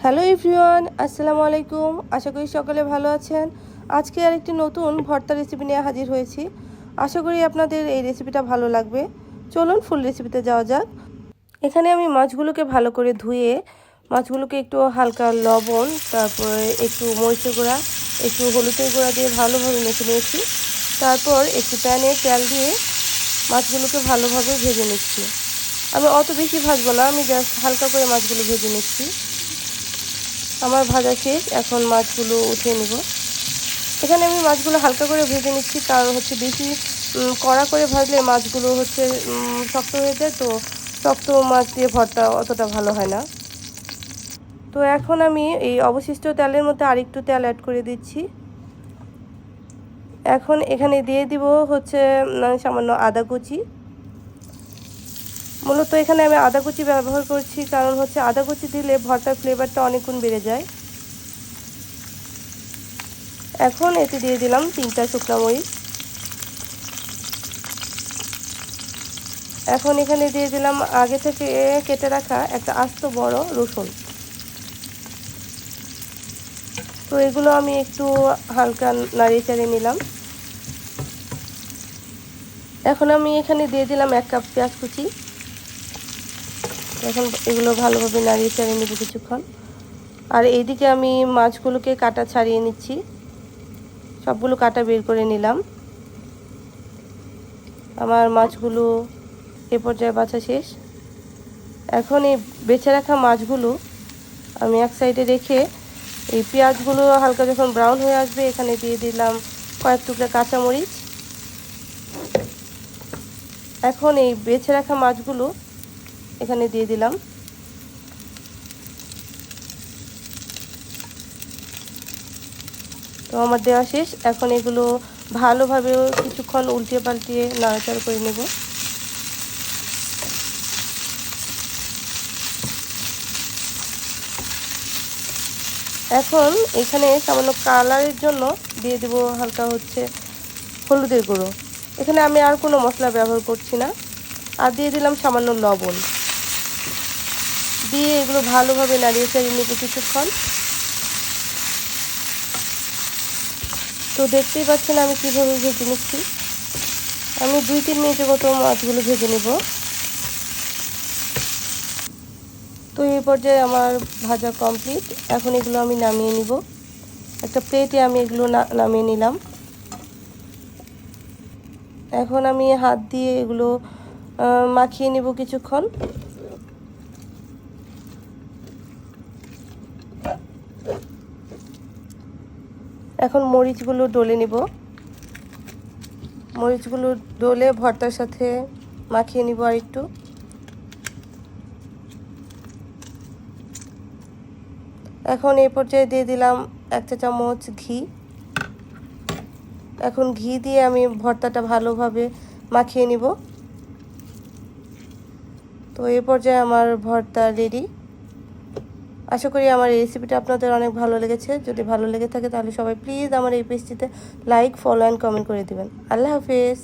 Hello everyone, আসসালামু আলাইকুম। আশা করি সকলে ভালো আছেন। আজকে আরেকটি নতুন ভর্তা রেসিপি নিয়ে হাজির হয়েছি। আশা করি আপনাদের এই রেসিপিটা ভালো লাগবে। চলুন ফুল রেসিপিতে যাওয়া যাক। এখানে আমি মাছগুলোকে ভালো করে ধুয়ে মাছগুলোকে একটু হালকা লবণ, তারপরে একটু মরিচের গুঁড়া, একটু হলুদের গুঁড়া দিয়ে ভালোভাবে মেখে নিয়েছি। তারপর একটু প্যানে তেল দিয়ে মাছগুলোকে ভালোভাবে ভেজে নিচ্ছি। আমি অত বেশি ভাজবো না, আমি জাস্ট হালকা করে মাছগুলো ভেজে নিচ্ছি। আমার ভাজা শেষ, এখন মাছগুলো উঠিয়ে নিব। এখানে আমি মাছগুলো হালকা করে ভেজে নিচ্ছি, কারণ হচ্ছে বেশি কড়া করে ভাজলে মাছগুলো হচ্ছে শক্ত হয়ে যায়, তো শক্ত মাছ দিয়ে ভর্তা অতটা ভালো হয় না। তো এখন আমি এই অবশিষ্ট তেলের মধ্যে আরেকটু তেল অ্যাড করে দিচ্ছি। এখন এখানে দিয়ে দিব হচ্ছে সামান্য আদা কুচি। মূলত এখানে আমি আদা কুচি ব্যবহার করছি, কারণ হচ্ছে আদা কুচি দিলে ভর্তার ফ্লেভারটা অনেক গুণ বেড়ে যায়। এখন এতে দিয়ে দিলাম 3টা শুকনো মরিচ। এখন এখানে দিয়ে দিলাম আগে থেকে কেটে রাখা একটা আস্ত বড় রসুন। তো এগুলো আমি একটু হালকা নাড়িয়ে চাড়িয়ে নিলাম। এখন আমি এখানে দিয়ে দিলাম 1 কাপ পেঁয়াজ কুচি। এখন এগুলো ভালোভাবে নাড়িয়ে চাড়িয়ে নেব কিছুক্ষণ। আর এইদিকে আমি মাছগুলোকে কাটা ছাড়িয়ে নিচ্ছি। সবগুলো কাটা বের করে নিলাম। আমার মাছগুলো এ পর্যায়ে বাছা শেষ। এখন এই বেছে রাখা মাছগুলো আমি এক সাইডে রেখে এই পেঁয়াজগুলো হালকা যখন ব্রাউন হয়ে আসবে, এখানে দিয়ে দিলাম কয়েক টুকরা কাঁচামরিচ। এখন এই বেছে রাখা মাছগুলো এখানে দিয়ে দিলাম। তো আমার দেওয়া শেষ। এখন এগুলো ভালোভাবে কিছুক্ষণ উল্টিয়ে পাল্টিয়ে নাড়াচাড়া করে নেব। এখন এখানে সামান্য কালারের জন্য দিয়ে দেব হালকা হচ্ছে হলুদের গুঁড়ো। এখানে আমি আর কোনো মশলা ব্যবহার করছি না। আর দিয়ে দিলাম সামান্য লবণ। দিয়ে এগুলো ভালোভাবে নাড়িয়ে চাড়িয়ে নেব কিছুক্ষণ। তো দেখতেই পাচ্ছেন আমি কীভাবে ভেজে নিচ্ছি। আমি 2-3 মিনিটের মতো মাছগুলো ভেজে নেব। তো এই পর্যায়ে আমার ভাজা কমপ্লিট। এখন এগুলো আমি নামিয়ে নিব। একটা প্লেটে আমি এগুলো নামিয়ে নিলাম। এখন আমি হাত দিয়ে এগুলো মাখিয়ে নেব কিছুক্ষণ। এখন মরিচগুলো ডলে নিব। মরিচগুলো ডলে ভর্তার সাথে মাখিয়ে নিব আর একটু। এখন এই পর্যায়ে দিয়ে দিলাম 1 চা চামচ ঘি। এখন ঘি দিয়ে আমি ভর্তাটা ভালোভাবে মাখিয়ে নিব। তো এই পর্যায়ে আমার ভর্তা রেডি। আশা করি আমার এই রেসিপিটা আপনাদের অনেক ভালো লেগেছে। যদি ভালো লেগে থাকে তাহলে সবাই প্লিজ আমার এই পেজটিতে লাইক, ফলো অ্যান্ড কমেন্ট করে দিবেন। আল্লাহ হাফেজ।